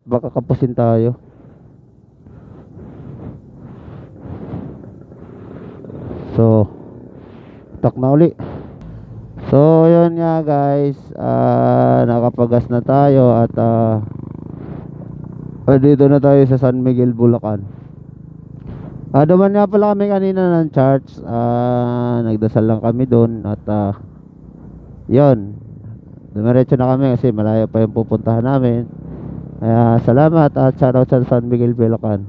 Baka kapusin tayo. So, tak na uli. So, yun nga guys. Nakapagas na tayo at dito na tayo sa San Miguel, Bulacan. Duman nga pala kami kanina ng church. Nagdasal lang kami doon at yun. Dumiretso na kami kasi malayo pa yung pupuntahan namin. Kaya salamat at shoutout sa San Miguel, Bulacan.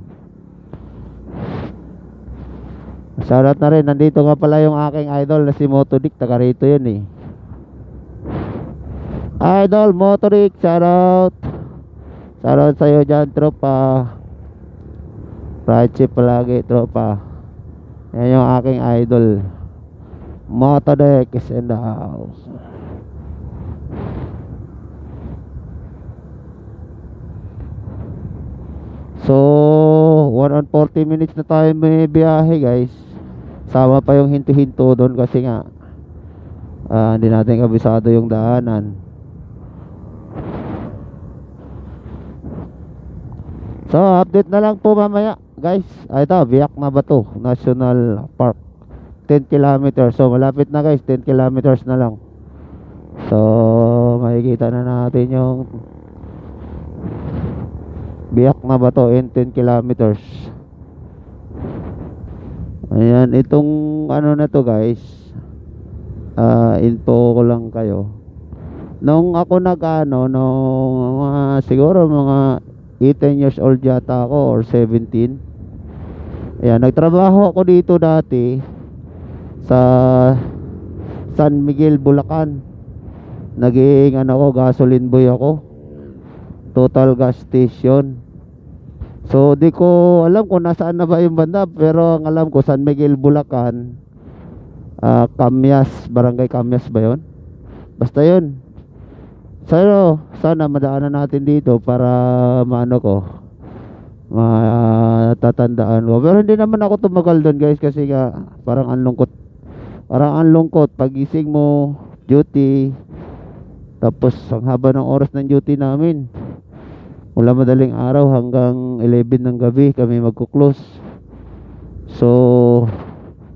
Shoutout na rin. Nandito nga pala yung aking idol na si Motodick. Taga rito yun eh. Idol Motodick, shoutout. Shoutout sa'yo dyan, tropa. Ride chip palagi, tropa. Yan yung aking idol. Motodick is in the house. So 1 and 40 minutes na tayo may biyahe guys. Sama pa yung hinto-hinto doon kasi nga hindi natin kabisado yung daanan. So update na lang po mamaya guys. Ito, Biak na Bato National Park, 10 kilometers. So malapit na guys, 10 kilometers na lang. So makikita na natin yung Biak na Bato in 10 kilometers. Ayan, itong ano na to guys, info ko lang kayo. Nung ako nung siguro mga 18 years old yata ako or 17. Ayan, nagtrabaho ako dito dati sa San Miguel, Bulacan. Naging gasoline boy ako, Total Gas Station. So di ko alam kung nasaan na ba yung banda, pero ang alam ko San Miguel, Bulacan, Camyas, Barangay Camyas ba yun? Basta yun. So sana madaanan natin dito para matatandaan ko. Pero hindi naman ako tumagal doon guys kasi nga parang ang lungkot. Parang ang lungkot pagising mo, duty, tapos ang haba ng oras ng duty namin. Mula madaling araw hanggang 11 ng gabi kami magkuklose. So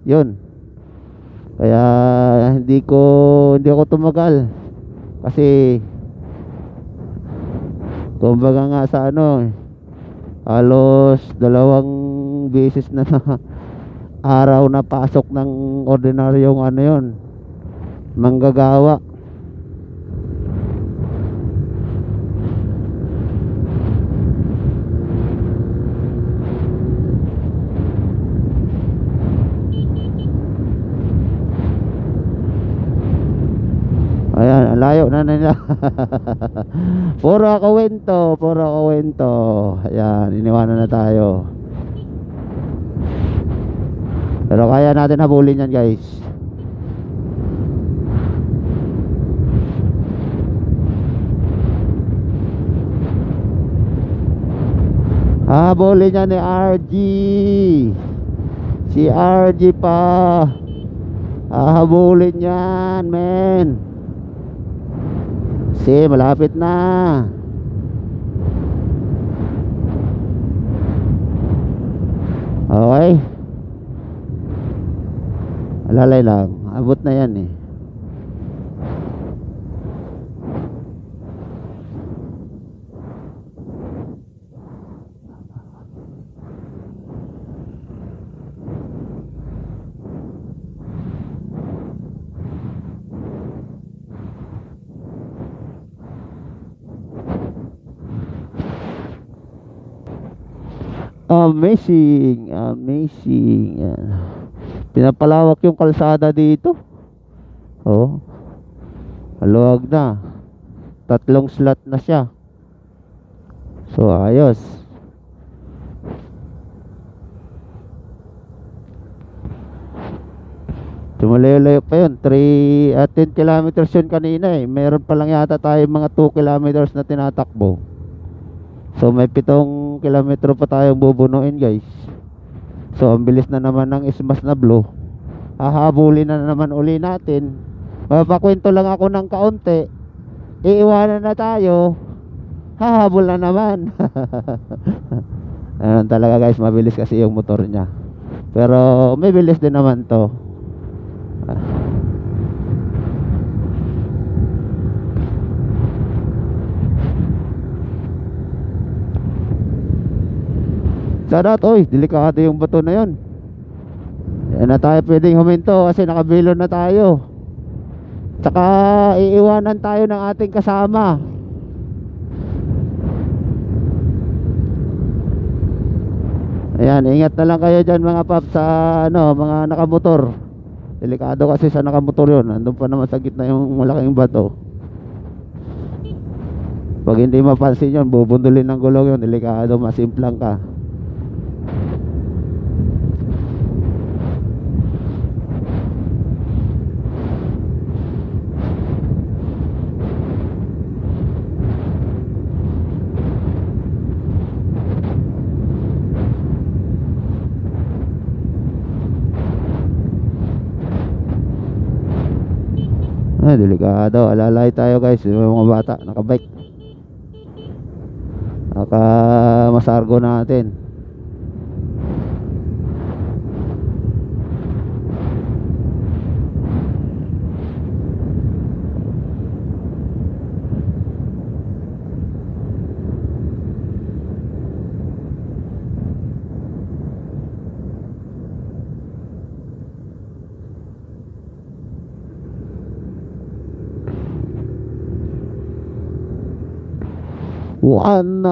yun. Kaya hindi ako tumagal. Kasi kumbaga nga sa halos 2 beses na araw na pasok ng ordinaryong yun, manggagawa. Ayan, ang layo na nila. Puro kawento. Ayan, iniwanan na tayo. Pero kaya natin habulin yan guys. Habulin yan ni RG. Si RG pa. Habulin yan, men. Malapit na. Okay. Alalay lang. Abot na yan eh. Amazing. Yan. Pinapalawak yung kalsada dito. Oh, maluwag na. 3 slot na siya. So ayos. Tumalayo-layo pa yun. 10 kilometers yun kanina eh. Meron pa lang yata tayo mga 2 kilometers na tinatakbo. So may 7 kilometro pa tayong bubunuin guys. So ang bilis na naman ng Ismas na Blue. Hahabulin na naman uli natin. Mapakwento lang ako ng kaunti. Iiwanan na tayo. hahabol na naman. Ayun talaga guys, mabilis kasi yung motor niya. Pero may bilis din naman to. Sana oy, delikado yung bato na yon. Yan na tayo pwedeng huminto kasi nakabilo na tayo. Tsaka iiwanan tayo ng ating kasama. Ayan, ingat na lang kayo dyan mga paps sa ano, mga nakamotor. Delikado kasi sa nakamotor yun. Andun pa naman sa gitna yung malaking bato. Pag hindi mapansin yun, bubundulin ng gulong yun. Delikado, masimplang ka. Ay, delikado. Alalay tayo guys. Yung mga bata, nakabike. Naka masargo natin. One